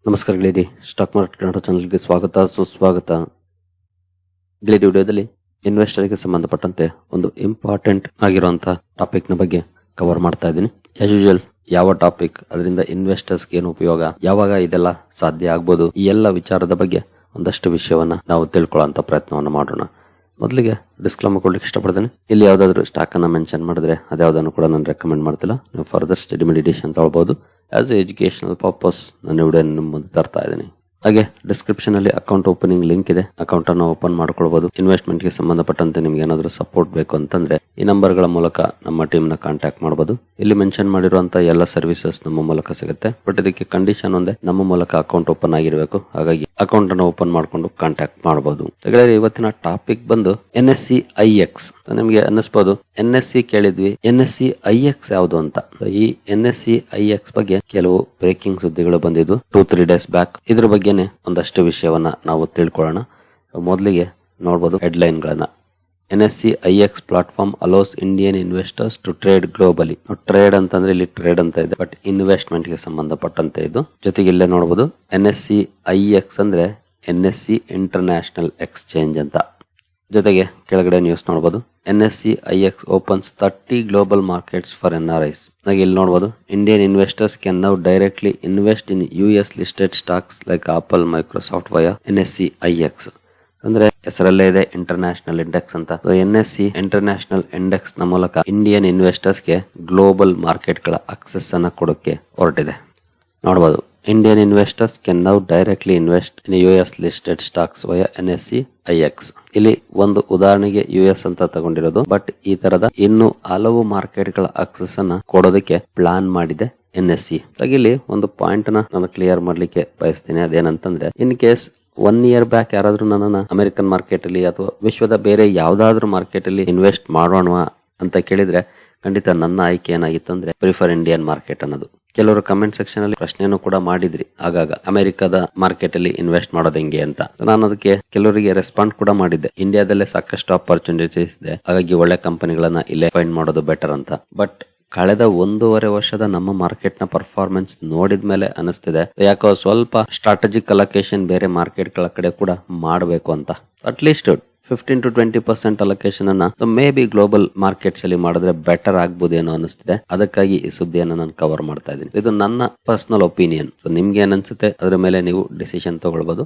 ನಮಸ್ಕಾರ ಗೆಳೆಯರಿ, stock market Kannada ಚಾನಲ್ಗೆ ಸ್ವಾಗತ ಸುಸ್ವಾಗತ. ಗೆಳೆಯರಿ, ವಿಡಿಯೋದಲ್ಲಿ ಇನ್ವೆಸ್ಟರ್ಗೆ ಸಂಬಂಧಪಟ್ಟಂತೆ ಒಂದು ಇಂಪಾರ್ಟೆಂಟ್ ಆಗಿರುವಂತಹ ಟಾಪಿಕ್ ನ ಬಗ್ಗೆ ಕವರ್ ಮಾಡ್ತಾ ಇದ್ದೀನಿ. ಆಸ್ ಯೂಶುವಲ್ ಯಾವ ಟಾಪಿಕ್, ಅದರಿಂದ ಇನ್ವೆಸ್ಟರ್ಸ್ಗೆ ಏನು ಉಪಯೋಗ, ಯಾವಾಗ ಇದೆಲ್ಲ ಸಾಧ್ಯ ಆಗ್ಬೋದು, ಈ ಎಲ್ಲ ವಿಚಾರದ ಬಗ್ಗೆ ಒಂದಷ್ಟು ವಿಷಯವನ್ನ ನಾವು ತಿಳ್ಕೊಳ್ಳುವಂತ ಪ್ರಯತ್ನವನ್ನ ಮಾಡೋಣ. ಮೊದಲಿಗೆ ಡಿಸ್ಕ್ಲೇಮರ್ ಕೊಡ್ಲಿಕ್ಕೆ ಇಷ್ಟಪಡ್ತೇನೆ. ಇಲ್ಲಿ ಯಾವ್ದಾದ್ರು ಸ್ಟಾಕ್ ಅನ್ನ ಮೆನ್ಷನ್ ಮಾಡಿದ್ರೆ ಅದ್ಯಾವುದನ್ನು ಕೂಡ ನಾನು ರೆಕಮೆಂಡ್ ಮಾಡ್ತಿಲ್ಲ. ನೀವು ಫರ್ದರ್ ಸ್ಟಡಿ ಮೆಡಿಟೇಷನ್ ತಗೊಳ್ಬಹುದು. ಆಸ್ ಎ ಎಜುಕೇಶನಲ್ ಪರ್ಪಸ್ ನಾನು ವಿಡಿಯೋ ನಿಮ್ಮ ಮುಂದೆ ತರ್ತಾ ಇದ್ದೀನಿ. ಹಾಗೆ ಡಿಸ್ಕ್ರಿಪ್ಷನ್ ಅಲ್ಲಿ ಅಕೌಂಟ್ ಓಪನಿಂಗ್ ಲಿಂಕ್ ಇದೆ, ಅಕೌಂಟ್ ಅನ್ನು ಓಪನ್ ಮಾಡ್ಕೊಳ್ಬಹುದು. ಇನ್ವೆಸ್ಟ್ಮೆಂಟ್ ಗೆ ಸಂಬಂಧಪಟ್ಟಂತೆ ನಿಮ್ಗೆ ಏನಾದ್ರು ಸಪೋರ್ಟ್ ಬೇಕು ಅಂತಂದ್ರೆ ಈ ನಂಬರ್ ಗಳ ಮೂಲಕ ನಮ್ಮ ಟೀಮ್ ನ ಕಾಂಟ್ಯಾಕ್ಟ್ ಮಾಡಬಹುದು. ಇಲ್ಲಿ ಮೆನ್ಷನ್ ಮಾಡಿರುವಂತಹ ಎಲ್ಲ ಸರ್ವಿಸಸ್ ನಮ್ಮ ಮೂಲಕ ಸಿಗುತ್ತೆ. ಬಟ್ ಇದಕ್ಕೆ ಕಂಡೀಷನ್ ಒಂದೇ, ನಮ್ಮ ಮೂಲಕ ಅಕೌಂಟ್ ಓಪನ್ ಆಗಿರಬೇಕು. ಹಾಗಾಗಿ ಅಕೌಂಟ್ ಅನ್ನು ಓಪನ್ ಮಾಡ್ಕೊಂಡು ಕಾಂಟ್ಯಾಕ್ಟ್ ಮಾಡಬಹುದು. ಇವತ್ತಿನ ಟಾಪಿಕ್ ಬಂದು NSE IX. ನಿಮ್ಗೆ ಅನ್ನಿಸಬಹುದು NSE ಕೇಳಿದ್ವಿ, NSE IX ಯಾವುದು ಅಂತ. ಈ NSE IX ಬಗ್ಗೆ ಕೆಲವು ಬ್ರೇಕಿಂಗ್ ಸುದ್ದಿಗಳು ಬಂದಿದ್ದು 2-3 ಡೇಸ್ ಬ್ಯಾಕ್. ಇದ್ರ ಬಗ್ಗೆನೆ ಒಂದಷ್ಟು ವಿಷಯವನ್ನ ನಾವು ತಿಳ್ಕೊಳ್ಳೋಣ. ಮೊದಲಿಗೆ ನೋಡಬಹುದು ಹೆಡ್ಲೈನ್ ಗಳನ್ನ. NSE IX platform allows Indian investors to trade globally. Trade ಅಂತಂದ್ರೆ ಇಲ್ಲಿ ಟ್ರೇಡ್ ಅಂತ ಇದೆ, ಬಟ್ ಇನ್ವೆಸ್ಟ್ಮೆಂಟ್ ಗೆ ಸಂಬಂಧಪಟ್ಟಂತೆ ಇದು. ಜೊತೆಗೆ ಇಲ್ಲೇ ನೋಡಬಹುದು NSE IX ಅಂದ್ರೆ NSE ಇಂಟರ್ನ್ಯಾಷನಲ್ ಎಕ್ಸ್ಚೇಂಜ್ ಅಂತ. ಜೊತೆಗೆ ಕೆಳಗಡೆ ನ್ಯೂಸ್ ನೋಡಬಹುದು, NSE IX opens 30 global markets for NRIs. ಹಾಗೆ ಇಲ್ಲಿ ನೋಡಬಹುದು, Indian investors can now directly invest in US listed stocks like apple, Microsoft via NSE IX. ಅಂದ್ರೆ ಹೆಸರಲ್ಲೇ ಇದೆ ಇಂಟರ್ನ್ಯಾಷನಲ್ ಇಂಡೆಕ್ಸ್ ಅಂತ. NSE ಇಂಟರ್ನ್ಯಾಷನಲ್ ಇಂಡೆಕ್ಸ್ ನ ಮೂಲಕ ಇಂಡಿಯನ್ ಇನ್ವೆಸ್ಟರ್ಸ್ ಗೆ ಗ್ಲೋಬಲ್ ಮಾರ್ಕೆಟ್ ಗಳ ಅಕ್ಸೆಸ್ ಅನ್ನ ಕೊಡೋಕೆ ಹೊರಟಿದೆ. ನೋಡಬಹುದು, Indian investors can now directly invest in US listed stocks via NSE IX. ಇಲ್ಲಿ ಒಂದು ಉದಾಹರಣೆಗೆ US ಅಂತ ತಗೊಂಡಿರೋದು, ಬಟ್ ಈ ತರದ ಇನ್ನು ಹಲವು ಮಾರ್ಕೆಟ್ ಗಳ ಅಕ್ಸೆಸ್ ಅನ್ನ ಕೊಡೋದಕ್ಕೆ ಪ್ಲಾನ್ ಮಾಡಿದೆ NSE. ಹಾಗೆ ಇಲ್ಲಿ ಒಂದು ಪಾಯಿಂಟ್ ನಾನು ಕ್ಲಿಯರ್ ಮಾಡ್ಲಿಕ್ಕೆ ಬಯಸ್ತೀನಿ. ಅದೇನಂತಂದ್ರೆ, ಇನ್ ಕೇಸ್ 1 year ಬ್ಯಾಕ್ ಯಾರಾದ್ರೂ ನನ್ನನ್ನ ಅಮೆರಿಕನ್ ಮಾರ್ಕೆಟ್ ಅಲ್ಲಿ ಅಥವಾ ವಿಶ್ವದ ಬೇರೆ ಯಾವ್ದಾದ್ರು ಮಾರ್ಕೆಟ್ ಅಲ್ಲಿ ಇನ್ವೆಸ್ಟ್ ಮಾಡೋಣ ಅಂತ ಕೇಳಿದ್ರೆ ಖಂಡಿತ ನನ್ನ ಆಯ್ಕೆ ಏನಾಗಿತ್ತು ಅಂದ್ರೆ ಪ್ರಿಫರ್ ಇಂಡಿಯನ್ ಮಾರ್ಕೆಟ್ ಅನ್ನೋದು. ಕೆಲವರು ಕಮೆಂಟ್ ಸೆಕ್ಷನ್ ಅಲ್ಲಿ ಪ್ರಶ್ನೆಯನ್ನು ಕೂಡ ಮಾಡಿದ್ರಿ ಆಗಾಗ, ಅಮೆರಿಕದ ಮಾರ್ಕೆಟ್ ಅಲ್ಲಿ ಇನ್ವೆಸ್ಟ್ ಮಾಡೋದು ಹೆಂಗೆ ಅಂತ. ನಾನು ಅದಕ್ಕೆ ಕೆಲವರಿಗೆ ರೆಸ್ಪಾಂಡ್ ಕೂಡ ಮಾಡಿದ್ದೆ. ಇಂಡಿಯಾದಲ್ಲೇ ಸಾಕಷ್ಟು ಆಪರ್ಚುನಿಟೀಸ್ ಇದೆ, ಹಾಗಾಗಿ ಒಳ್ಳೆ ಕಂಪನಿಗಳನ್ನ ಇಲ್ಲೇ ಫೈಂಡ್ ಮಾಡೋದು ಬೆಟರ್ ಅಂತ. ಬಟ್ ಕಳೆದ 1.5 ವರ್ಷದ ನಮ್ಮ ಮಾರ್ಕೆಟ್ ನ ಪರ್ಫಾರ್ಮೆನ್ಸ್ ನೋಡಿದ್ಮೇಲೆ ಅನಿಸ್ತಿದೆ ಯಾಕೋ ಸ್ವಲ್ಪ ಸ್ಟ್ರಾಟಜಿಕ್ ಅಲೋಕೇಶನ್ ಬೇರೆ ಮಾರ್ಕೆಟ್ ಗಳ ಕಡೆ ಕೂಡ ಮಾಡಬೇಕು ಅಂತ. ಅಟ್ಲೀಸ್ಟ್ 15-20% ಅಲೋಕೇಶನ್ ಅನ್ನ ಮೇ ಬಿ ಗ್ಲೋಬಲ್ ಮಾರ್ಕೆಟ್ಸ್ ಅಲ್ಲಿ ಮಾಡಿದ್ರೆ ಬೆಟರ್ ಆಗ್ಬೋದೇನೋ ಅನಿಸ್ತಿದೆ. ಅದಕ್ಕಾಗಿ ಈ ಸುದ್ದಿಯನ್ನು ನಾನು ಕವರ್ ಮಾಡ್ತಾ ಇದ್ದೀನಿ. ಇದು ನನ್ನ ಪರ್ಸನಲ್ ಒಪಿನಿಯನ್. ನಿಮ್ಗೆ ಏನನ್ಸುತ್ತೆ ಅದ್ರ ಮೇಲೆ ನೀವು ಡಿಸಿಷನ್ ತಗೊಳ್ಬಹುದು.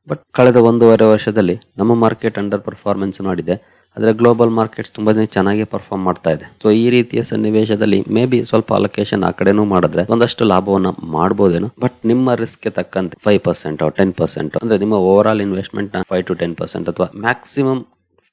ಬಟ್ ಕಳೆದ 1.5 ವರ್ಷದಲ್ಲಿ ನಮ್ಮ ಮಾರ್ಕೆಟ್ ಅಂಡರ್ ಪರ್ಫಾರ್ಮೆನ್ಸ್ ಮಾಡಿದೆ, ಆದ್ರೆ ಗ್ಲೋಬಲ್ ಮಾರ್ಕೆಟ್ಸ್ ತುಂಬಾ ಚೆನ್ನಾಗಿ ಪರ್ಫಾರ್ಮ್ ಮಾಡ್ತಾ ಇದೆ. ಸೊ ಈ ರೀತಿಯ ಸನ್ನಿವೇಶದಲ್ಲಿ ಮೇ ಬಿ ಸ್ವಲ್ಪ ಅಲೋಕೇಶನ್ ಆ ಕಡೆನೂ ಮಾಡಿದ್ರೆ ಒಂದಷ್ಟು ಲಾಭವನ್ನ ಮಾಡಬಹುದೇನೋ. ಬಟ್ ನಿಮ್ಮ ರಿಸ್ಕ್ ಗೆ ತಕ್ಕಂತೆ 5% 10%, ಅಂದ್ರೆ ನಿಮ್ಮ ಓವರ್ ಆಲ್ ಇನ್ವೆಸ್ಟ್ಮೆಂಟ್ ನ 5-10% ಅಥವಾ ಮ್ಯಾಕ್ಸಿಮಮ್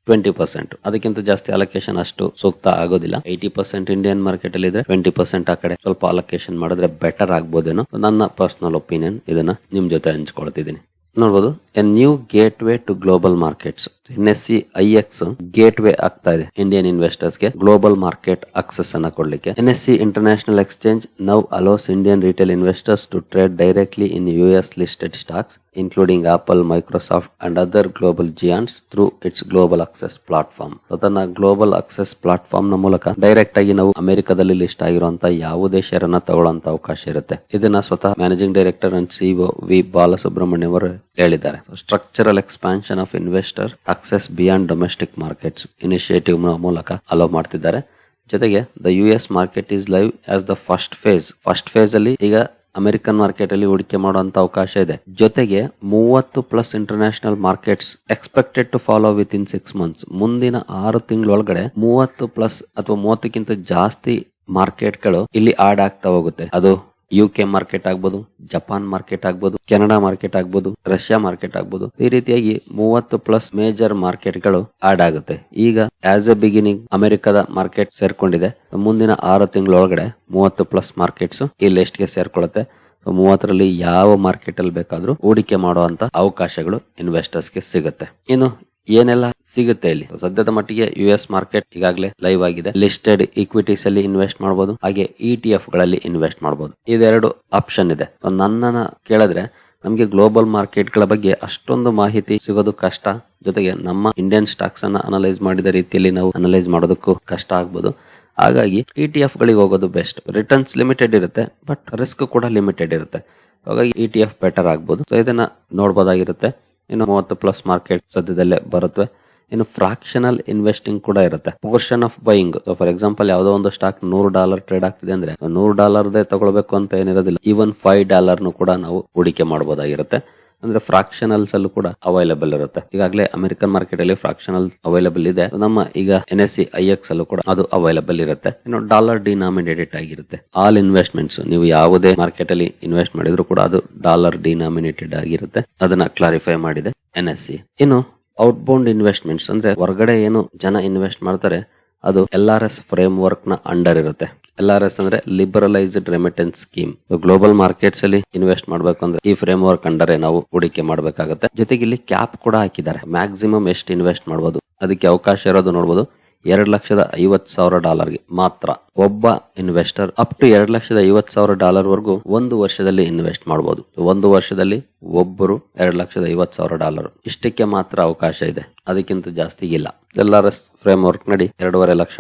20%, ಅದಕ್ಕಿಂತ ಜಾಸ್ತಿ ಅಲೋಕೇಶನ್ ಅಷ್ಟು ಸೂಕ್ತ ಆಗೋದಿಲ್ಲ. 80% ಇಂಡಿಯನ್ ಮಾರ್ಕೆಟ್ ಅಲ್ಲಿ ಇದ್ರೆ 20% ಆ ಕಡೆ ಸ್ವಲ್ಪ ಅಲೋಕೇಶನ್ ಮಾಡಿದ್ರೆ ಬೆಟರ್ ಆಗ್ಬೋದೇನೋ. ನನ್ನ ಪರ್ಸನಲ್ ಒಪಿನಿಯನ್, ಇದನ್ನ ನಿಮ್ ಜೊತೆ ಹಂಚ್ಕೊಳ್ತಿದ್ದೀನಿ. ನೋಡಬಹುದು, a new gateway to global markets. NSE IX gateway ಆಗ್ತಾ ಇದೆ ಇಂಡಿಯನ್ ಇನ್ವೆಸ್ಟರ್ಸ್ ಗೆ ಗ್ಲೋಬಲ್ ಮಾರ್ಕೆಟ್ ಅಕ್ಸೆಸ್ ಅನ್ನ ಕೊಡ್ಲಿಕ್ಕೆ. NSE international exchange now allows Indian retail investors to trade directly in US listed stocks including Apple, Microsoft and other global giants through its global access platform. ತನ್ನ global access platform ನ ಮೂಲಕ direct ಆಗಿ ನಾವು ಅಮೆರಿಕದಲ್ಲಿ list ಆಗಿರುವಂತಹ ಯಾವುದೇ share ಅನ್ನ ತಗೊಳ್ಳುವಂತ ಅವಕಾಶ ಇರುತ್ತೆ. ಇದನ್ನ ಸ್ವತಃ managing director and CEO V Balasubramanya ಅವರು ಹೇಳಿದ್ದಾರೆ. Structural expansion of investor access beyond domestic markets initiative ಮೂಲಕ ಅಲೋ ಮಾಡ್ತಿದ್ದಾರೆ. ಜೊತೆಗೆ the US market is live as the first phase ಅಲ್ಲಿ ಈಗ ಅಮೆರಿಕನ್ ಮಾರ್ಕೆಟ್ ಅಲ್ಲಿ ಹೂಡಿಕೆ ಮಾಡುವಂತ ಅವಕಾಶ ಇದೆ. ಜೊತೆಗೆ 30+ international markets expected to follow within 6 months. ಮುಂದಿನ 6 ತಿಂಗಳೊಳಗಡೆ 30+ ಅಥವಾ 30ಕ್ಕಿಂತ ಜಾಸ್ತಿ ಮಾರ್ಕೆಟ್ ಗಳು ಇಲ್ಲಿ ಆಡ್ ಆಗ್ತಾ ಹೋಗುತ್ತೆ. ಅದು UK ಮಾರ್ಕೆಟ್ ಆಗ್ಬೋದು, ಜಪಾನ್ ಮಾರ್ಕೆಟ್ ಆಗ್ಬೋದು, ಕೆನಡಾ ಮಾರ್ಕೆಟ್ ಆಗ್ಬೋದು, ರಷ್ಯಾ ಮಾರ್ಕೆಟ್ ಆಗ್ಬೋದು. ಈ ರೀತಿಯಾಗಿ 30+ ಮೇಜರ್ ಮಾರ್ಕೆಟ್ ಗಳು ಆಡ್ ಆಗುತ್ತೆ. ಈಗ ಆಸ್ ಎ ಬಿಗಿನಿಂಗ್ ಅಮೆರಿಕದ ಮಾರ್ಕೆಟ್ ಸೇರ್ಕೊಂಡಿದೆ. ಮುಂದಿನ 6 ತಿಂಗಳೊಳಗಡೆ 30+ ಮಾರ್ಕೆಟ್ಸ್ ಈ ಲಿಸ್ಟ್ ಗೆ ಸೇರ್ಕೊಳ್ಳುತ್ತೆ. 30ರಲ್ಲಿ ಯಾವ ಮಾರ್ಕೆಟ್ ಅಲ್ಲಿ ಬೇಕಾದ್ರೂ ಹೂಡಿಕೆ ಮಾಡುವಂತ ಅವಕಾಶಗಳು ಇನ್ವೆಸ್ಟರ್ಸ್ ಗೆ ಸಿಗುತ್ತೆ. ಇನ್ನು ಏನೆಲ್ಲ ಸಿಗುತ್ತೆ ಇಲ್ಲಿ? ಸದ್ಯದ ಮಟ್ಟಿಗೆ US ಮಾರ್ಕೆಟ್ ಈಗಾಗಲೇ ಲೈವ್ ಆಗಿದೆ. ಲಿಸ್ಟೆಡ್ ಈಕ್ವಿಟೀಸ್ ಅಲ್ಲಿ ಇನ್ವೆಸ್ಟ್ ಮಾಡಬಹುದು, ಹಾಗೆ ETF ಗಳಲ್ಲಿ ಇನ್ವೆಸ್ಟ್ ಮಾಡಬಹುದು. ಇದೆರಡು ಆಪ್ಷನ್ ಇದೆ. ನನ್ನನ್ನ ಕೇಳಿದ್ರೆ ನಮಗೆ ಗ್ಲೋಬಲ್ ಮಾರ್ಕೆಟ್ ಗಳ ಬಗ್ಗೆ ಅಷ್ಟೊಂದು ಮಾಹಿತಿ ಸಿಗೋದು ಕಷ್ಟ. ಜೊತೆಗೆ ನಮ್ಮ ಇಂಡಿಯನ್ ಸ್ಟಾಕ್ಸ್ ಅನ್ನ ಅನಲೈಸ್ ಮಾಡಿದ ರೀತಿಯಲ್ಲಿ ನಾವು ಅನಲೈಸ್ ಮಾಡೋದಕ್ಕೂ ಕಷ್ಟ ಆಗ್ಬೋದು. ಹಾಗಾಗಿ ETF ಗಳಿಗೆ ಹೋಗೋದು ಬೆಸ್ಟ್. ರಿಟರ್ನ್ಸ್ ಲಿಮಿಟೆಡ್ ಇರುತ್ತೆ, ಬಟ್ ರಿಸ್ಕ್ ಕೂಡ ಲಿಮಿಟೆಡ್ ಇರುತ್ತೆ. ಹಾಗಾಗಿ ETF ಬೆಟರ್ ಆಗ್ಬೋದು. ಸೊ ಇದನ್ನ ನೋಡ್ಬೋದಾಗಿರುತ್ತೆ. ಇನ್ನು 30+ ಮಾರ್ಕೆಟ್ ಸದ್ಯದಲ್ಲೇ ಬರುತ್ತೆ. ಇನ್ನು ಫ್ರಾಕ್ಷನಲ್ ಇನ್ವೆಸ್ಟಿಂಗ್ ಕೂಡ ಇರುತ್ತೆ. Portion of buying. So for example ಯಾವುದೋ ಒಂದು ಸ್ಟಾಕ್ $100 ಟ್ರೇಡ್ ಆಗ್ತಿದೆ ಅಂದ್ರೆ $100 ತಗೊಳ್ಬೇಕು ಅಂತ ಏನಿರೋದಿಲ್ಲ. ಈವನ್ $5 ಕೂಡ ನಾವು ಹೂಡಿಕೆ ಮಾಡಬಹುದಾಗಿರುತ್ತೆ. ಅಂದ್ರೆ ಫ್ರಾಕ್ಷನಲ್ಸ್ ಅಲ್ಲೂ ಕೂಡ ಅವೈಲೇಬಲ್ ಇರುತ್ತೆ. ಈಗಾಗಲೇ ಅಮೆರಿಕನ್ ಮಾರ್ಕೆಟ್ ಅಲ್ಲಿ ಫ್ರಾಕ್ಷನಲ್ಸ್ ಅವೈಲೇಬಲ್ ಇದೆ. ನಮ್ಮ ಈಗ NSE IX ಅಲ್ಲೂ ಕೂಡ ಅದು ಅವೈಲೇಬಲ್ ಇರುತ್ತೆ. ಇನ್ನು ಡಾಲರ್ ಡಿನಾಮಿನೇಟೆಡ್ ಆಗಿರುತ್ತೆ. ಆಲ್ ಇನ್ವೆಸ್ಟ್ಮೆಂಟ್ಸ್ ನೀವು ಯಾವುದೇ ಮಾರ್ಕೆಟ್ ಅಲ್ಲಿ ಇನ್ವೆಸ್ಟ್ ಮಾಡಿದ್ರು ಕೂಡ ಅದು ಡಾಲರ್ ಡಿನಾಮಿನೇಟೆಡ್ ಆಗಿರುತ್ತೆ. ಅದನ್ನ ಕ್ಲಾರಿಫೈ ಮಾಡಿದೆ NSE. ಇನ್ನು ಔಟ್ಬೌಂಡ್ ಇನ್ವೆಸ್ಟ್ಮೆಂಟ್ಸ್ ಅಂದ್ರೆ ಹೊರಗಡೆ ಏನು ಜನ ಇನ್ವೆಸ್ಟ್ ಮಾಡ್ತಾರೆ ಅದು LRS ಫ್ರೇಮ್ ವರ್ಕ್ ನ ಅಂಡರ್ ಇರುತ್ತೆ. LRS ಅಂದ್ರೆ ಲಿಬರಲೈಸ್ಡ್ ರೆಮಿಟೆನ್ಸ್ ಸ್ಕೀಮ್. ಗ್ಲೋಬಲ್ ಮಾರ್ಕೆಟ್ಸ್ ಅಲ್ಲಿ ಇನ್ವೆಸ್ಟ್ ಮಾಡ್ಬೇಕು ಅಂದ್ರೆ ಈ ಫ್ರೇಮ್ ವರ್ಕ್ ಅಂಡರ್ ನಾವು ಹೂಡಿಕೆ ಮಾಡಬೇಕಾಗುತ್ತೆ. ಜೊತೆಗೆ ಇಲ್ಲಿ ಕ್ಯಾಪ್ ಕೂಡ ಹಾಕಿದ್ದಾರೆ. ಮ್ಯಾಕ್ಸಿಮಮ್ ಎಷ್ಟು ಇನ್ವೆಸ್ಟ್ ಮಾಡಬಹುದು ಅದಕ್ಕೆ ಅವಕಾಶ ಇರೋದು ನೋಡಬಹುದು. $2,50,000 ಮಾತ್ರ ಒಬ್ಬ ಇನ್ವೆಸ್ಟರ್ ಅಪ್ ಟು $2,50,000 ವರೆಗೂ 1 ವರ್ಷದಲ್ಲಿ ಇನ್ವೆಸ್ಟ್ ಮಾಡಬಹುದು. 1 ವರ್ಷದಲ್ಲಿ ಒಬ್ಬರು $2,50,000 ಇಷ್ಟಕ್ಕೆ ಮಾತ್ರ ಅವಕಾಶ ಇದೆ. ಅದಕ್ಕಿಂತ ಜಾಸ್ತಿ ಇಲ್ಲ. LRS ಫ್ರೇಮ್ ವರ್ಕ್ ನಡಿ $2.5 ಲಕ್ಷ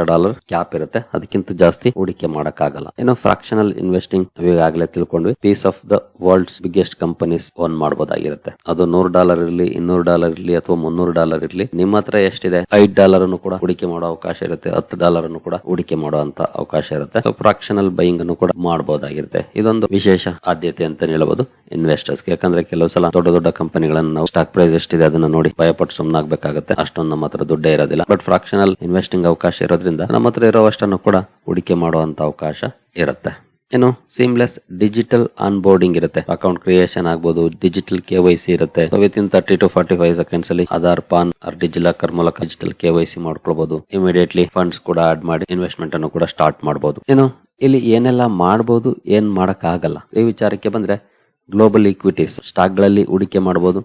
ಕ್ಯಾಪ್ ಇರುತ್ತೆ. ಅದಕ್ಕಿಂತ ಜಾಸ್ತಿ ಹೂಡಿಕೆ ಮಾಡಕ್ಕಾಗಲ್ಲ. ಇನ್ನು ಫ್ರಾಕ್ಷನಲ್ ಇನ್ವೆಸ್ಟಿಂಗ್ ಈಗಾಗಲೇ ತಿಳ್ಕೊಂಡ್ವಿ. Piece of the world's biggest companies own ಮಾಡಬಹುದಾಗಿರುತ್ತೆ. ಅದು $100 ಇರಲಿ, $200 ಇರಲಿ ಅಥವಾ $300 ಇರಲಿ. ನಿಮ್ಮ ಹತ್ರ ಎಷ್ಟಿದೆ $5 ಕೂಡ ಹೂಡಿಕೆ ಮಾಡೋ ಅವಕಾಶ ಇರುತ್ತೆ. $10 ಕೂಡ ಹೂಡಿಕೆ ಮಾಡುವಂತ ಅವಕಾಶ ಇರುತ್ತೆ. ಫ್ರಾಕ್ಷನಲ್ ಬೈಯಿಂಗ್ ಅನ್ನು ಕೂಡ ಮಾಡಬಹುದಾಗಿರುತ್ತೆ. ಇದೊಂದು ವಿಶೇಷ ಆದ್ಯತೆ ಅಂತ ಹೇಳಬಹುದು ಇನ್ವೆಸ್ಟರ್ಸ್. ಯಾಕಂದ್ರೆ ಕೆಲವು ಸಲ ದೊಡ್ಡ ದೊಡ್ಡ ಕಂಪನಿಗಳನ್ನು ನಾವು ಸ್ಟಾಕ್ ಪ್ರೈಸ್ ಎಷ್ಟಿದೆ ಅದನ್ನ ನೋಡಿ ಭಯಪಟ್ಟು ಸುಮ್ಮನಾಗಬೇಕಾಗುತ್ತೆ. ಅಷ್ಟೊಂದು ನಮ್ಮ ಹತ್ರ ದುಡ್ಡೇ ಇರೋದಿಲ್ಲ. ಬಟ್ ಫ್ರಾಕ್ಷನಲ್ ಇನ್ವೆಸ್ಟಿಂಗ್ ಅವಕಾಶ ಇರೋದ್ರಿಂದ ನಮ್ಮ ಹತ್ರ ಇರೋವಷ್ಟನ್ನು ಕೂಡ ಹೂಡಿಕೆ ಮಾಡುವಂತ ಅವಕಾಶ ಇರುತ್ತೆ. ಏನು ಸೀಮ್ಲೆಸ್ ಡಿಜಿಟಲ್ ಆನ್ ಬೋರ್ಡಿಂಗ್ ಇರುತ್ತೆ. ಅಕೌಂಟ್ ಕ್ರಿಯೇಷನ್ ಆಗ್ಬಹುದು, ಡಿಜಿಟಲ್ KYC ಇರುತ್ತೆ. ವಿತಿನ್ 30 to 45 ಸೆಕೆಂಡ್ಸ್ ಅಲ್ಲಿ ಆಧಾರ್, ಪಾನ್ ಡಿಜಿಲಾಕರ್ ಮೂಲಕ ಡಿಜಿಟಲ್ KYC ಮಾಡ್ಕೊಳ್ಬಹುದು. ಇಮಿಡಿಯೇಟ್ಲಿ ಫಂಡ್ಸ್ ಕೂಡ ಆಡ್ ಮಾಡಿ ಇನ್ವೆಸ್ಟ್ಮೆಂಟ್ ಅನ್ನು ಕೂಡ ಸ್ಟಾರ್ಟ್ ಮಾಡಬಹುದು. ಏನು ಇಲ್ಲಿ ಏನೆಲ್ಲ ಮಾಡಬಹುದು, ಏನ್ ಮಾಡಕ್ ಆಗಲ್ಲ ಈ ವಿಚಾರಕ್ಕೆ ಬಂದ್ರೆ ಗ್ಲೋಬಲ್ ಈಕ್ವಿಟೀಸ್ ಸ್ಟಾಕ್ ಗಳಲ್ಲಿ ಹೂಡಿಕೆ ಮಾಡಬಹುದು.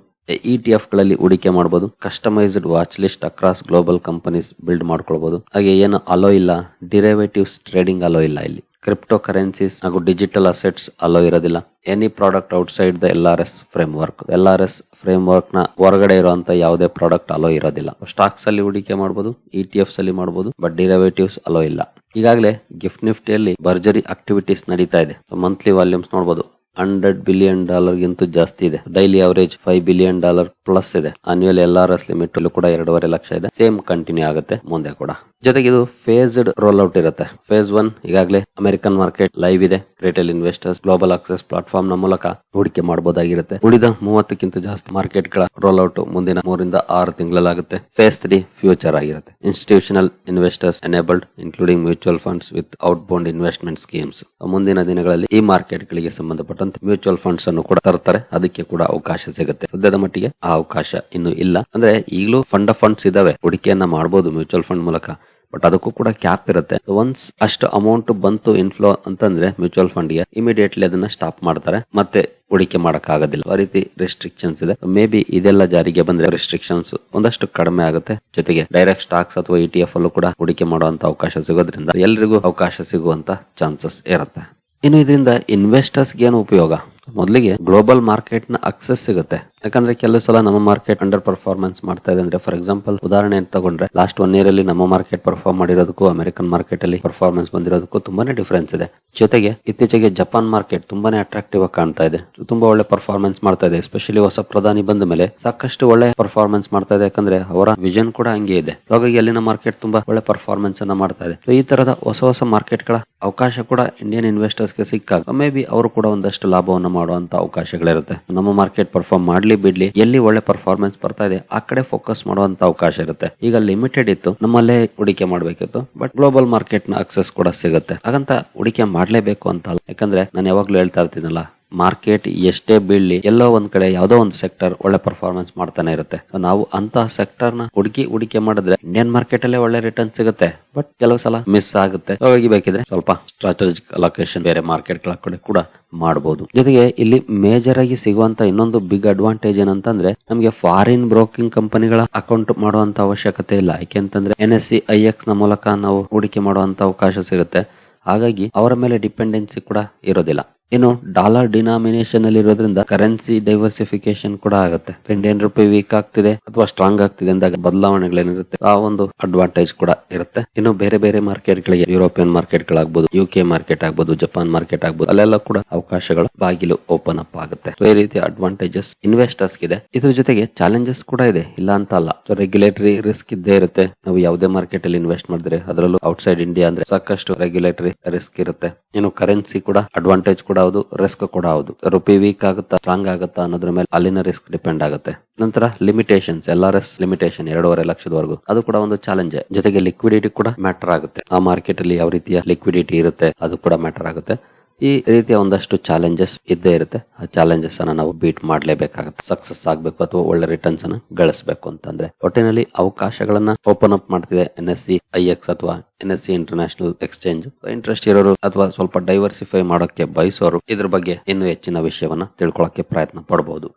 ETF ಗಳಲ್ಲಿ ಹೂಡಿಕೆ ಮಾಡಬಹುದು. Customised watch list across global companies build ಮಾಡ್ಕೊಳ್ಬಹುದು. ಹಾಗೆ ಏನು ಅಲೋ ಇಲ್ಲ, ಡಿರೈವೇಟಿವ್ಸ್ ಟ್ರೇಡಿಂಗ್ ಅಲೋ ಇಲ್ಲ. ಇಲ್ಲಿ ಕ್ರಿಪ್ಟೋ ಕರೆನ್ಸೀಸ್ ಹಾಗೂ ಡಿಜಿಟಲ್ ಅಸೆಟ್ಸ್ ಅಲೋ ಇರೋದಿಲ್ಲ. Any product outside the LRS frame work. LRS frame work ನ ಹೊರಗಡೆ ಇರುವಂತ ಯಾವುದೇ ಪ್ರಾಡಕ್ಟ್ ಅಲೋ ಇರೋದಿಲ್ಲ. ಸ್ಟಾಕ್ಸ್ ಅಲ್ಲಿ ಹೂಡಿಕೆ ಮಾಡಬಹುದು, ETFs ಅಲ್ಲಿ ಮಾಡಬಹುದು, ಬಟ್ ಡಿರೈವೇಟಿವ್ಸ್ ಅಲೋ ಇಲ್ಲ. ಈಗಾಗಲೇ ಗಿಫ್ಟ್ ನಿಫ್ಟಿಯಲ್ಲಿ ಭರ್ಜರಿ ಆಕ್ಟಿವಿಟೀಸ್ ನಡೀತಾ ಇದೆ. ಮಂತ್ಲಿ ವಾಲ್ಯೂಮ್ಸ್ ನೋಡಬಹುದು $100 ಬಿಲಿಯನ್ ಗಿಂತ ಜಾಸ್ತಿ ಇದೆ. ಡೈಲಿ ಅವರೇಜ್ $5 ಬಿಲಿಯನ್ ಪ್ಲಸ್ ಇದೆ. ಆನ್ಯುವಲ್ LRS ಲಿಮಿಟ್ ಕೂಡ 2.5 ಲಕ್ಷ ಇದೆ. ಸೇಮ್ ಕಂಟಿನ್ಯೂ ಆಗುತ್ತೆ ಮುಂದೆ ಕೂಡ. ಜೊತೆಗೆ ಇದು ಫೇಸ್ಡ್ ರೋಲ್ ಔಟ್ ಇರುತ್ತೆ. ಫೇಸ್ 1 ಈಗಾಗಲೇ ಅಮೆರಿಕನ್ ಮಾರ್ಕೆಟ್ ಲೈವ್ ಇದೆ. Retail investors global access platform ನ ಮೂಲಕ ಹೂಡಿಕೆ ಮಾಡಬಹುದಾಗಿರುತ್ತೆ. ಉಳಿದ 30ಕ್ಕಿಂತ ಜಾಸ್ತಿ ಮಾರ್ಕೆಟ್ ಗಳ ರೋಲ್ ಔಟ್ ಮುಂದಿನ 3 ರಿಂದ 6 ತಿಂಗಳಲ್ಲಾಗುತ್ತೆ. ಫೇಸ್ 3 ಫ್ಯೂಚರ್ ಆಗಿರುತ್ತೆ. Institutional investors enabled including mutual funds with ಔಟ್ಬೌಂಡ್ investment schemes. ಮುಂದಿನ ದಿನಗಳಲ್ಲಿ ಈ ಮಾರ್ಕೆಟ್ ಗಳಿಗೆ ಸಂಬಂಧಪಟ್ಟಂತೆ ಮ್ಯೂಚುವಲ್ ಫಂಡ್ಸ್ ಅನ್ನು ಕೂಡ ತರ್ತಾರೆ. ಅದಕ್ಕೆ ಕೂಡ ಅವಕಾಶ ಸಿಗುತ್ತೆ. ಸದ್ಯದ ಮಟ್ಟಿಗೆ ಆ ಅವಕಾಶ ಇನ್ನು ಇಲ್ಲ. ಅಂದ್ರೆ ಈಗಲೂ ಫಂಡ್ಸ್ ಇದಾವೆ, ಹೂಡಿಕೆಯನ್ನ ಮಾಡಬಹುದು ಮ್ಯೂಚುವಲ್ ಫಂಡ್ ಮೂಲಕ. ಬಟ್ ಅದಕ್ಕೂ ಕೂಡ ಕ್ಯಾಪ್ ಇರುತ್ತೆ. ಒನ್ಸ್ ಅಷ್ಟು ಅಮೌಂಟ್ ಬಂತು ಇನ್ಫ್ಲೋ ಅಂತಂದ್ರೆ ಮ್ಯೂಚುವಲ್ ಫಂಡ್ ಗೆ ಇಮಿಡಿಯೇಟ್ಲಿ ಅದನ್ನ ಸ್ಟಾಪ್ ಮಾಡ್ತಾರೆ. ಮತ್ತೆ ಹೂಡಿಕೆ ಮಾಡಕ್ ಆಗೋದಿಲ್ಲ. ಆ ರೀತಿ ರೆಸ್ಟ್ರಿಕ್ಷನ್ಸ್ ಇದೆ. ಮೇ ಬಿ ಇದೆಲ್ಲ ಜಾರಿಗೆ ಬಂದ್ರೆ ರೆಸ್ಟ್ರಿಕ್ಷನ್ಸ್ ಒಂದಷ್ಟು ಕಡಿಮೆ ಆಗುತ್ತೆ. ಜೊತೆಗೆ ಡೈರೆಕ್ಟ್ ಸ್ಟಾಕ್ಸ್ ಅಥವಾ ETF ಅಲ್ಲೂ ಕೂಡ ಹೂಡಿಕೆ ಮಾಡುವಂತ ಅವಕಾಶ ಸಿಗೋದ್ರಿಂದ ಎಲ್ರಿಗೂ ಅವಕಾಶ ಸಿಗುವಂತ ಚಾನ್ಸಸ್ ಇರುತ್ತೆ. ಇನ್ನು ಇದರಿಂದ ಇನ್ವೆಸ್ಟರ್ಸ್ ಏನು ಉಪಯೋಗ? ಮೊದಲಿಗೆ ಗ್ಲೋಬಲ್ ಮಾರ್ಕೆಟ್ ನ ಅಕ್ಸೆಸ್ ಸಿಗುತ್ತೆ. ಯಾಕಂದ್ರೆ ಕೆಲವು ಸಲ ನಮ್ಮ ಮಾರ್ಕೆಟ್ ಅಂಡರ್ ಪರ್ಫಾರ್ಮೆನ್ಸ್ ಮಾಡ್ತಾ ಇದೆ ಅಂದ್ರೆ, ಫಾರ್ ಎಕ್ಸಾಂಪಲ್ ಉದಾಹರಣೆ ಅಂತ ತಗೊಂಡ್ರೆ ಲಾಸ್ಟ್ 1 ಇಯರ್ ಅಲ್ಲಿ ನಮ್ಮ ಮಾರ್ಕೆಟ್ ಪರ್ಫಾರ್ಮ್ ಮಾಡಿರೋದಕ್ಕೂ ಅಮೆರಿಕನ್ ಮಾರ್ಕೆಟ್ ಅಲ್ಲಿ ಪರ್ಫಾರ್ಮೆನ್ಸ್ ಬಂದಿರೋದಕ್ಕೂ ತುಂಬಾನೇ ಡಿಫರೆನ್ಸ್ ಇದೆ. ಜೊತೆಗೆ ಇತ್ತೀಚೆಗೆ ಜಪಾನ್ ಮಾರ್ಕೆಟ್ ತುಂಬಾನೇ ಅಟ್ರಾಕ್ಟಿವ್ ಆಗಿ ಕಾಣ್ತಾ ಇದೆ. ತುಂಬಾ ಒಳ್ಳೆ ಪರ್ಫಾರ್ಮೆನ್ಸ್ ಮಾಡ್ತಾ ಇದೆ. ಎಸ್ಪೆಷಲಿ ಹೊಸ ಪ್ರಧಾನಿ ಬಂದ ಮೇಲೆ ಸಾಕಷ್ಟು ಒಳ್ಳೆ ಪರ್ಫಾರ್ಮೆನ್ಸ್ ಮಾಡ್ತಾ ಇದೆ. ಯಾಕಂದ್ರೆ ಅವರ ವಿಷನ್ ಕೂಡ ಹಂಗೆ ಇದೆ. ಹಾಗಾಗಿ ಅಲ್ಲಿನ ಮಾರ್ಕೆಟ್ ತುಂಬಾ ಒಳ್ಳೆ ಪರ್ಫಾರ್ಮೆನ್ಸ್ ಅನ್ನ ಮಾಡ್ತಾ ಇದೆ. ಈ ತರದ ಹೊಸ ಮಾರ್ಕೆಟ್ ಗಳ ಅವಕಾಶ ಕೂಡ ಇಂಡಿಯನ್ ಇನ್ವೆಸ್ಟರ್ಸ್ ಗೆ ಸಿಕ್ಕಾಗ ಮೇ ಬಿ ಅವರು ಕೂಡ ಒಂದಷ್ಟು ಲಾಭವನ್ನು ಮಾಡುವಂತ ಅವಕಾಶಗಳಿರುತ್ತೆ. ನಮ್ಮ ಮಾರ್ಕೆಟ್ ಪರ್ಫಾರ್ಮ್ ಮಾಡ್ಲಿ ಬಿಡ್ಲಿ, ಎಲ್ಲಿ ಒಳ್ಳೆ ಪರ್ಫಾರ್ಮೆನ್ಸ್ ಬರ್ತಾ ಇದೆ ಆ ಕಡೆ ಫೋಕಸ್ ಮಾಡುವಂತ ಅವಕಾಶ ಇರುತ್ತೆ. ಈಗ ಲಿಮಿಟೆಡ್ ಇತ್ತು, ನಮ್ಮಲ್ಲೇ ಹೂಡಿಕೆ ಮಾಡ್ಬೇಕಿತ್ತು. ಬಟ್ ಗ್ಲೋಬಲ್ ಮಾರ್ಕೆಟ್ ನ ಅಕ್ಸೆಸ್ ಕೂಡ ಸಿಗುತ್ತೆ. ಹಾಗಂತ ಹೂಡಿಕೆ ಮಾಡ್ಲೇಬೇಕು ಅಂತ ಅಲ್ಲ. ಯಾಕಂದ್ರೆ ನಾನು ಯಾವಾಗ್ಲೂ ಹೇಳ್ತಾ ಇರ್ತೀನಲ್ಲ, ಮಾರ್ಕೆಟ್ ಎಷ್ಟೇ ಬೀಳ್ಲಿ ಎಲ್ಲೋ ಒಂದ್ ಕಡೆ ಯಾವ್ದೋ ಒಂದು ಸೆಕ್ಟರ್ ಒಳ್ಳೆ ಪರ್ಫಾರ್ಮೆನ್ಸ್ ಮಾಡ್ತಾನೆ ಇರುತ್ತೆ. ನಾವು ಅಂತ ಸೆಕ್ಟರ್ ನ ಹೂಡಿಕೆ ಮಾಡಿದ್ರೆ ಇಂಡಿಯನ್ ಮಾರ್ಕೆಟ್ ಅಲ್ಲೇ ಒಳ್ಳೆ ರಿಟರ್ನ್ ಸಿಗುತ್ತೆ. ಬಟ್ ಕೆಲವು ಸಲ ಮಿಸ್ ಆಗುತ್ತೆ. ಹಾಗಾಗಿ ಬೇಕಿದ್ರೆ ಸ್ವಲ್ಪ ಸ್ಟ್ರಾಟಜಿಕ್ ಅಲೋಕೇಶನ್ ಬೇರೆ ಮಾರ್ಕೆಟ್ ಗಳ ಕಡೆ ಕೂಡ ಮಾಡಬಹುದು. ಜೊತೆಗೆ ಇಲ್ಲಿ ಮೇಜರ್ ಆಗಿ ಸಿಗುವಂತ ಇನ್ನೊಂದು ಬಿಗ್ ಅಡ್ವಾಂಟೇಜ್ ಏನಂತಂದ್ರೆ, ನಮಗೆ ಫಾರಿನ್ ಬ್ರೋಕಿಂಗ್ ಕಂಪನಿಗಳ ಅಕೌಂಟ್ ಮಾಡುವಂತ ಅವಶ್ಯಕತೆ ಇಲ್ಲ. ಯಾಕೆಂತಂದ್ರೆ NSE IX ನ ಮೂಲಕ ನಾವು ಹೂಡಿಕೆ ಮಾಡುವಂತ ಅವಕಾಶ ಸಿಗುತ್ತೆ. ಹಾಗಾಗಿ ಅವರ ಮೇಲೆ ಡಿಪೆಂಡೆನ್ಸಿ ಕೂಡ ಇರೋದಿಲ್ಲ. ಇನ್ನು ಡಾಲರ್ ಡಿನಾಮಿನೇಷನ್ ಅಲ್ಲಿ ಇರೋದ್ರಿಂದ ಕರೆನ್ಸಿ ಡೈವರ್ಸಿಫಿಕೇಶನ್ ಕೂಡ ಆಗುತ್ತೆ. ಇಂಡಿಯನ್ ರುಪಿ ವೀಕ್ ಆಗ್ತಿದೆ ಅಥವಾ ಸ್ಟ್ರಾಂಗ್ ಆಗ್ತಿದೆ ಅಂದಾಗ ಬದಲಾವಣೆಗಳೇನಿರುತ್ತೆ ಆ ಒಂದು ಅಡ್ವಾಂಟೇಜ್ ಕೂಡ ಇರುತ್ತೆ. ಇನ್ನು ಬೇರೆ ಬೇರೆ ಮಾರ್ಕೆಟ್ ಗಳಿಗೆ ಯುರೋಪಿಯನ್ ಮಾರ್ಕೆಟ್ ಗಳಾಗಬಹುದು, UK ಮಾರ್ಕೆಟ್ ಆಗ್ಬಹುದು, ಜಪಾನ್ ಮಾರ್ಕೆಟ್ ಆಗ್ಬಹುದು, ಅಲ್ಲೆಲ್ಲ ಕೂಡ ಅವಕಾಶಗಳ ಬಾಗಿಲು ಓಪನ್ ಅಪ್ ಆಗುತ್ತೆ. ಈ ರೀತಿಯ ಅಡ್ವಾಂಟೇಜಸ್ ಇನ್ವೆಸ್ಟರ್ಸ್ ಇದೆ. ಇದ್ರ ಜೊತೆಗೆ ಚಾಲೆಂಜಸ್ ಕೂಡ ಇದೆ, ಇಲ್ಲ ಅಂತ ಅಲ್ಲ. ರೆಗ್ಯುಲೇಟರಿ ರಿಸ್ಕ್ ಇದ್ದೇ ಇರುತ್ತೆ. ನಾವು ಯಾವುದೇ ಮಾರ್ಕೆಟ್ ಅಲ್ಲಿ ಇನ್ವೆಸ್ಟ್ ಮಾಡಿದ್ರೆ ಅದರಲ್ಲೂ ಔಟ್ಸೈಡ್ ಇಂಡಿಯಾ ಅಂದ್ರೆ ಸಾಕಷ್ಟು ರೆಗ್ಯುಲೇಟರಿ ರಿಸ್ಕ್ ಇರುತ್ತೆ. ಇನ್ನು ಕರೆನ್ಸಿ ಕೂಡ ಅಡ್ವಾಂಟೇಜ್ ಕೂಡ ಹೌದು, ರಿಸ್ಕ್ ಕೂಡ ಹೌದು. ರುಪಿ ವೀಕ್ ಆಗುತ್ತಾ ಸ್ಟ್ರಾಂಗ್ ಆಗುತ್ತಾ ಅನ್ನೋದ್ರ ಮೇಲೆ ಅಲ್ಲಿನ ರಿಸ್ಕ್ ಡಿಪೆಂಡ್ ಆಗುತ್ತೆ. ನಂತರ ಲಿಮಿಟೇಷನ್ಸ್, LRS ಲಿಮಿಟೇಷನ್ 2.5 ಲಕ್ಷದವರೆಗೂ, ಅದು ಕೂಡ ಒಂದು ಚಾಲೆಂಜ್. ಜೊತೆಗೆ ಲಿಕ್ವಿಡಿಟಿ ಕೂಡ ಮ್ಯಾಟರ್ ಆಗುತ್ತೆ. ಆ ಮಾರ್ಕೆಟ್ ಅಲ್ಲಿ ಯಾವ ರೀತಿಯ ಲಿಕ್ವಿಡಿಟಿ ಇರುತ್ತೆ ಅದು ಕೂಡ ಮ್ಯಾಟರ್ ಆಗುತ್ತೆ. ಈ ರೀತಿಯ ಒಂದಷ್ಟು ಚಾಲೆಂಜಸ್ ಇದ್ದೇ ಇರುತ್ತೆ. ಆ ಚಾಲೆಂಜಸ್ ಅನ್ನ ನಾವು ಬೀಟ್ ಮಾಡಲೇಬೇಕಾಗುತ್ತೆ. ಸಕ್ಸಸ್ ಆಗ್ಬೇಕು ಅಥವಾ ಒಳ್ಳೆ ರಿಟರ್ನ್ಸ್ ಅನ್ನ ಗಳಿಸಬೇಕು ಅಂತಂದ್ರೆ ಒಟ್ಟಿನಲ್ಲಿ ಅವಕಾಶಗಳನ್ನ ಓಪನ್ ಅಪ್ ಮಾಡ್ತಿದೆ NSE IX ಅಥವಾ NSE ಇಂಟರ್ನ್ಯಾಷನಲ್ ಎಕ್ಸ್ಚೇಂಜ್. ಇಂಟ್ರೆಸ್ಟ್ ಇರೋರು ಅಥವಾ ಸ್ವಲ್ಪ ಡೈವರ್ಸಿಫೈ ಮಾಡೋಕೆ ಬಯಸೋರು ಇದ್ರ ಬಗ್ಗೆ ಇನ್ನೂ ಹೆಚ್ಚಿನ ವಿಷಯವನ್ನ ತಿಳ್ಕೊಳ್ಳೋಕೆ ಪ್ರಯತ್ನ ಪಡಬಹುದು.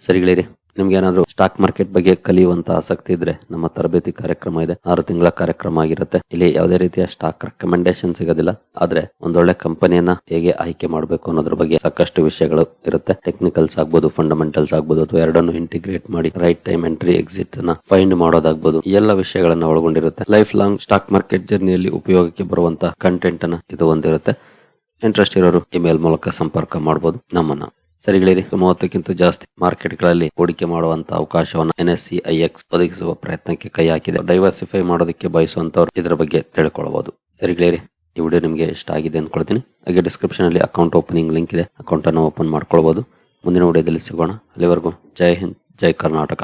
ಸರಿಗಳಿರಿ, ನಿಮ್ಗೆ ಏನಾದ್ರು ಸ್ಟಾಕ್ ಮಾರ್ಕೆಟ್ ಬಗ್ಗೆ ಕಲಿಯುವಂತ ಆಸಕ್ತಿ ಇದ್ರೆ ನಮ್ಮ ತರಬೇತಿ ಕಾರ್ಯಕ್ರಮ ಇದೆ. 6 ತಿಂಗಳ ಕಾರ್ಯಕ್ರಮ ಆಗಿರುತ್ತೆ. ಇಲ್ಲಿ ಯಾವುದೇ ರೀತಿಯ ಸ್ಟಾಕ್ ರೆಕಮೆಂಡೇಶನ್ ಸಿಗೋದಿಲ್ಲ, ಆದ್ರೆ ಒಂದೊಳ್ಳೆ ಕಂಪನಿಯನ್ನ ಹೇಗೆ ಆಯ್ಕೆ ಮಾಡಬೇಕು ಅನ್ನೋದ್ರ ಬಗ್ಗೆ ಸಾಕಷ್ಟು ವಿಷಯಗಳು ಇರುತ್ತೆ. ಟೆಕ್ನಿಕಲ್ಸ್ ಆಗ್ಬೋದು, ಫಂಡಮೆಂಟಲ್ಸ್ ಆಗ್ಬೋದು, ಅಥವಾ ಎರಡನ್ನು ಇಂಟಿಗ್ರೇಟ್ ಮಾಡಿ ರೈಟ್ ಟೈಮ್ ಎಂಟ್ರಿ ಎಕ್ಸಿಟ್ ನ ಫೈಂಡ್ ಮಾಡೋದಾಗ್ಬೋದು, ಈ ಎಲ್ಲ ವಿಷಯಗಳನ್ನ ಒಳಗೊಂಡಿರುತ್ತೆ. ಲೈಫ್ ಲಾಂಗ್ ಸ್ಟಾಕ್ ಮಾರ್ಕೆಟ್ ಜರ್ನಿಯಲ್ಲಿ ಉಪಯೋಗಕ್ಕೆ ಬರುವಂತ ಕಂಟೆಂಟ್ ಅನ್ನ ಇದು ಹೊಂದಿರುತ್ತೆ. ಇಂಟ್ರೆಸ್ಟ್ ಇರೋರು ಇಮೇಲ್ ಮೂಲಕ ಸಂಪರ್ಕ ಮಾಡಬಹುದು ನಮ್ಮನ್ನ. ಸರಿಗಳಿರಿ, 30ಕ್ಕಿಂತ ಜಾಸ್ತಿ ಮಾರ್ಕೆಟ್ಗಳಲ್ಲಿ ಹೂಡಿಕೆ ಮಾಡುವಂತ ಅವಕಾಶವನ್ನು NSE IX ಒದಗಿಸುವ ಪ್ರಯತ್ನಕ್ಕೆ ಕೈ ಹಾಕಿದೆ. ಡೈವರ್ಸಿಫೈ ಮಾಡೋದಕ್ಕೆ ಬಯಸುವಂತವ್ರು ಇದ್ರ ಬಗ್ಗೆ ತಿಳ್ಕೊಳ್ಬಹುದು. ಸರಿಗಳಿರಿ, ಈ ವಿಡಿಯೋ ನಿಮಗೆ ಇಷ್ಟ ಆಗಿದೆ ಅಂದ್ಕೊಳ್ತೀನಿ. ಹಾಗೆ ಡಿಸ್ಕ್ರಿಪ್ಷನ್ ಅಲ್ಲಿ ಅಕೌಂಟ್ ಓಪನಿಂಗ್ ಲಿಂಕ್ ಇದೆ, ಅಕೌಂಟ್ ಅನ್ನು ಓಪನ್ ಮಾಡ್ಕೊಳ್ಬಹುದು. ಮುಂದಿನ ವಿಡಿಯೋದಲ್ಲಿ ಸಿಗೋಣ. ಅಲ್ಲಿವರೆಗೂ ಜೈ ಹಿಂದ್, ಜೈ ಕರ್ನಾಟಕ.